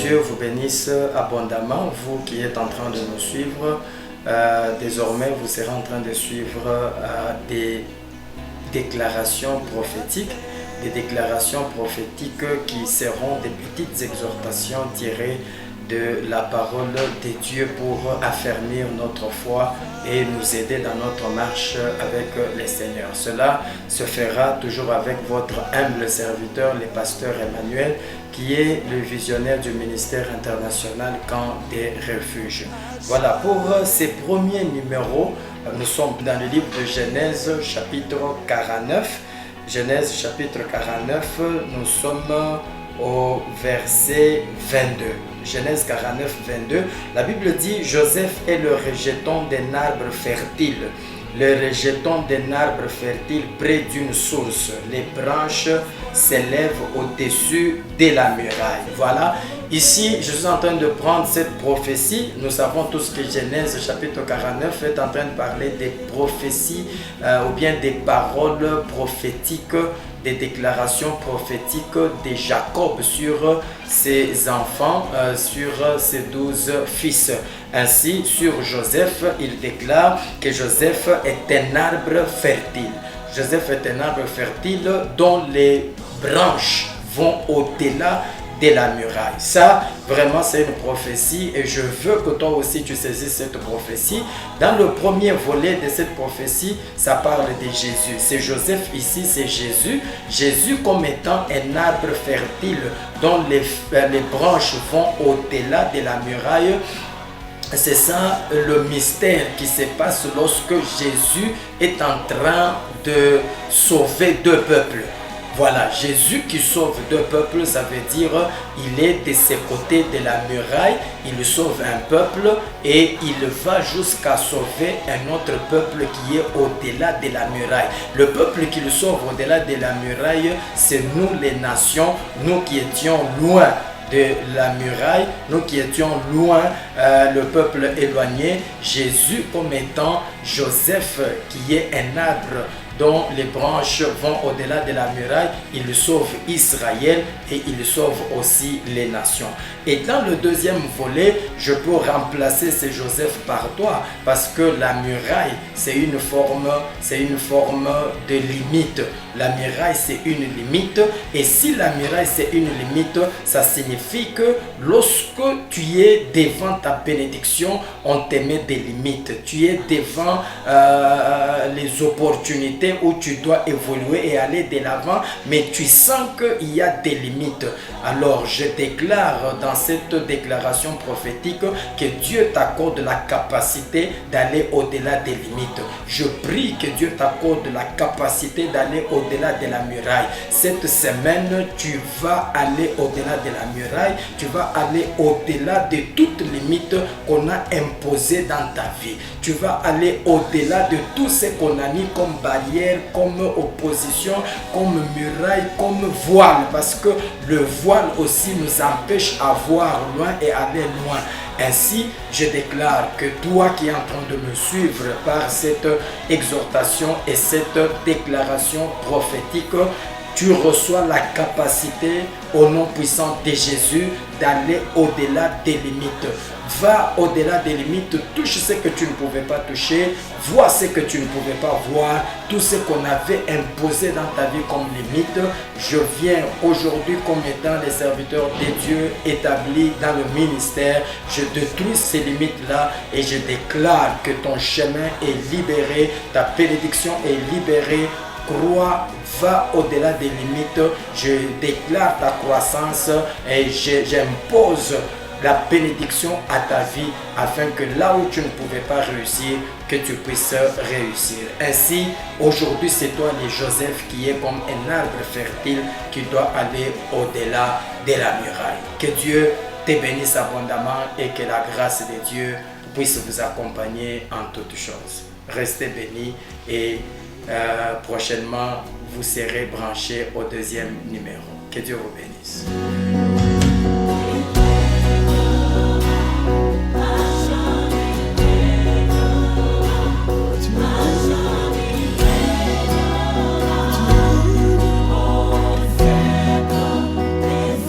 Dieu vous bénisse abondamment, vous qui êtes en train de nous suivre. Désormais, vous serez en train de suivre des déclarations prophétiques. Des déclarations prophétiques qui seront des petites exhortations tirées de la parole de Dieu pour affermir notre foi et nous aider dans notre marche avec le Seigneur. Cela se fera toujours avec votre humble serviteur, le pasteur Emmanuel, qui est le visionnaire du ministère international Camp des Refuges. Voilà, pour ces premiers numéros, nous sommes dans le livre de Genèse chapitre 49. Genèse chapitre 49, nous sommes au verset 22. Genèse 49, 22. La Bible dit: Joseph est le rejeton d'un arbre fertile. Le rejeton d'un arbre fertile près d'une source. Les branches s'élèvent au-dessus de la muraille. Voilà. Ici, je suis en train de prendre cette prophétie. Nous savons tous que Genèse chapitre 49 est en train de parler des prophéties ou bien des paroles prophétiques, des déclarations prophétiques de Jacob sur ses enfants, sur ses 12 fils. Ainsi, sur Joseph, il déclare que Joseph est un arbre fertile. Joseph est un arbre fertile dont les branches vont au-delà de la muraille. Ça, vraiment, c'est une prophétie et je veux que toi aussi tu saisisses cette prophétie. Dans le premier volet de cette prophétie, ça parle de Jésus. C'est Joseph ici, c'est Jésus. Jésus comme étant un arbre fertile dont les branches vont au-delà de la muraille. C'est ça le mystère qui se passe lorsque Jésus est en train de sauver deux peuples. Voilà, Jésus qui sauve deux peuples, ça veut dire il est de ce côté de la muraille, il sauve un peuple et il va jusqu'à sauver un autre peuple qui est au-delà de la muraille. Le peuple qu'il sauve au-delà de la muraille, c'est nous les nations, nous qui étions loin de la muraille, nous qui étions loin, le peuple éloigné. Jésus comme étant Joseph qui est un arbre dont les branches vont au-delà de la muraille, il sauve Israël et il sauve aussi les nations. Et dans le deuxième volet, je peux remplacer ce Joseph par toi parce que la muraille, c'est une forme de limite. La muraille, c'est une limite et si la muraille, c'est une limite, ça signifie que lorsque tu es devant ta bénédiction, on te met des limites. Tu es devant les opportunités où tu dois évoluer et aller de l'avant, mais tu sens qu'il y a des limites. Alors je déclare dans cette déclaration prophétique que Dieu t'accorde la capacité d'aller au-delà des limites. Je prie que Dieu t'accorde la capacité d'aller au-delà de la muraille. Cette semaine, tu vas aller au-delà de la muraille, tu vas aller au-delà de toute limite qu'on a imposée dans ta vie. Tu vas aller au-delà de tout ce qu'on a mis comme barrière, comme opposition, comme muraille, comme voile, parce que le voile aussi nous empêche à voir loin et aller loin. Ainsi, je déclare que toi qui es en train de me suivre par cette exhortation et cette déclaration prophétique, tu reçois la capacité au nom puissant de Jésus d'aller au-delà des limites. Va au-delà des limites, touche ce que tu ne pouvais pas toucher, vois ce que tu ne pouvais pas voir, tout ce qu'on avait imposé dans ta vie comme limite. Je viens aujourd'hui comme étant les serviteurs de Dieu établis dans le ministère. Je détruis ces limites-là et je déclare que ton chemin est libéré, ta bénédiction est libérée. Crois, va au-delà des limites. Je déclare ta croissance et j'impose la bénédiction à ta vie afin que là où tu ne pouvais pas réussir, que tu puisses réussir. Ainsi, aujourd'hui, c'est toi, le Joseph, qui est comme un arbre fertile qui doit aller au-delà de la muraille. Que Dieu te bénisse abondamment et que la grâce de Dieu puisse vous accompagner en toutes choses. Restez bénis et prochainement, vous serez branchés au deuxième numéro. Que Dieu vous bénisse.